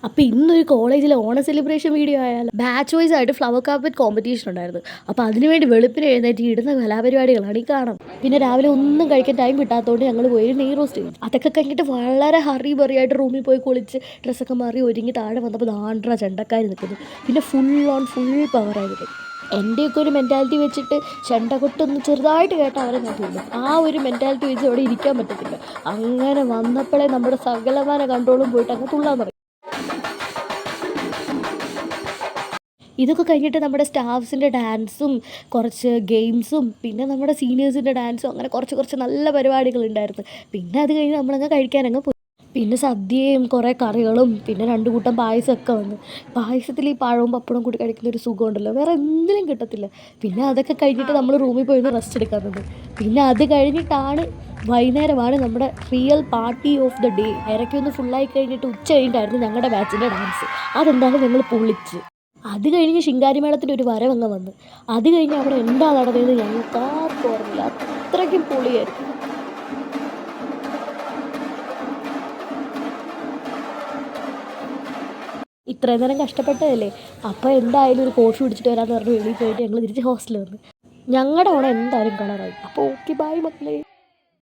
അപ്പോൾ ഇന്നൊരു കോളേജിലെ ഓണ സെലിബ്രേഷൻ വീഡിയോ ആയാലും ബാച്ച് വൈസ് ആയിട്ട് ഫ്ലവർ കാർപ്പറ്റ് കോമ്പറ്റീഷൻ ഉണ്ടായിരുന്നു. അപ്പോൾ അതിനുവേണ്ടി വെളുപ്പിന് എഴുന്നേറ്റ് ഇടുന്ന കലാപരിപാടികളാണ് ഈ കാണാം. പിന്നെ രാവിലെ ഒന്നും കഴിക്കാൻ ടൈം കിട്ടാത്തതുകൊണ്ട് ഞങ്ങൾ പോയി നെയ് റോസ്റ്റ് ചെയ്തു. അതൊക്കെ കഴിഞ്ഞിട്ട് വളരെ ഹറി ബറിയായിട്ട് റൂമിൽ പോയി കുളിച്ച് ഡ്രസ്സൊക്കെ മാറി ഒരുങ്ങി താഴെ വന്നപ്പോൾ ദാണ്ട്ര ചെണ്ടക്കാർ നിൽക്കുന്നു. പിന്നെ ഫുൾ പവറായിരുന്നു. എൻ്റെയൊക്കെ ഒരു മെൻറ്റാലിറ്റി വെച്ചിട്ട് ചെണ്ട കൊട്ടൊന്ന് ചെറുതായിട്ട് കേട്ടാൽ അവരെ നോക്കില്ല. ആ ഒരു മെൻറ്റാലിറ്റി വെച്ച് അവിടെ ഇരിക്കാൻ പറ്റത്തില്ല. അങ്ങനെ വന്നപ്പോഴേ നമ്മുടെ സകലമാന കൺട്രോളും പോയിട്ട് അങ്ങ് തുള്ളാൻ തുടങ്ങി. ഇതൊക്കെ കഴിഞ്ഞിട്ട് നമ്മുടെ സ്റ്റാഫ്സിൻ്റെ ഡാൻസും കുറച്ച് ഗെയിംസും പിന്നെ നമ്മുടെ സീനിയേഴ്സിൻ്റെ ഡാൻസും അങ്ങനെ കുറച്ച് നല്ല പരിപാടികളുണ്ടായിരുന്നു. പിന്നെ അത് കഴിഞ്ഞ് നമ്മളങ്ങ് കഴിക്കാനങ്ങ് പോയി. പിന്നെ സദ്യയും കുറേ കറികളും പിന്നെ 2 കൂട്ടം പായസമൊക്കെ വന്നു. പായസത്തിൽ ഈ പഴവും പപ്പടവും കൂടി കഴിക്കുന്ന ഒരു സുഖമുണ്ടല്ലോ, വേറെ എന്തിനും കിട്ടത്തില്ല. പിന്നെ അതൊക്കെ കഴിഞ്ഞിട്ട് നമ്മൾ റൂമിൽ പോയി ഒന്ന് റെസ്റ്റ് എടുക്കാറുണ്ട്. പിന്നെ അത് കഴിഞ്ഞിട്ടാണ് വൈകുന്നേരമാണ് നമ്മുടെ real party of the day. ഇടയ്ക്കൊന്ന് ഫുള്ളായി കഴിഞ്ഞിട്ട് ഉച്ച കഴിഞ്ഞിട്ടായിരുന്നു ഞങ്ങളുടെ ബാച്ചിൻ്റെ ഡാൻസ്. അതെന്തായാലും ഞങ്ങൾ പൊളിച്ച്. അത് കഴിഞ്ഞ് ശിങ്കാരിമേളത്തിൻ്റെ ഒരു വരവങ്ങ് വന്ന്. അത് കഴിഞ്ഞ് അവിടെ എന്താ നടന്നതെന്ന് ഞങ്ങൾക്ക് ആർക്കും ഓർമ്മയില്ല. അത്രയ്ക്കും പൊളിയായിരുന്നു. ഇത്രയും നേരം കഷ്ടപ്പെട്ടതല്ലേ, അപ്പോൾ എന്തായാലും ഒരു കോഫി കുടിച്ചിട്ട് വരാമെന്ന് പറഞ്ഞ് വെളിയിൽ പോയിട്ട് ഞങ്ങൾ തിരിച്ച് ഹോസ്റ്റലിൽ വന്നു. ഞങ്ങളുടെ ഓണം എന്തായാലും കളറായി. അപ്പോൾ ഓക്കെ, ബൈ മക്കളെ.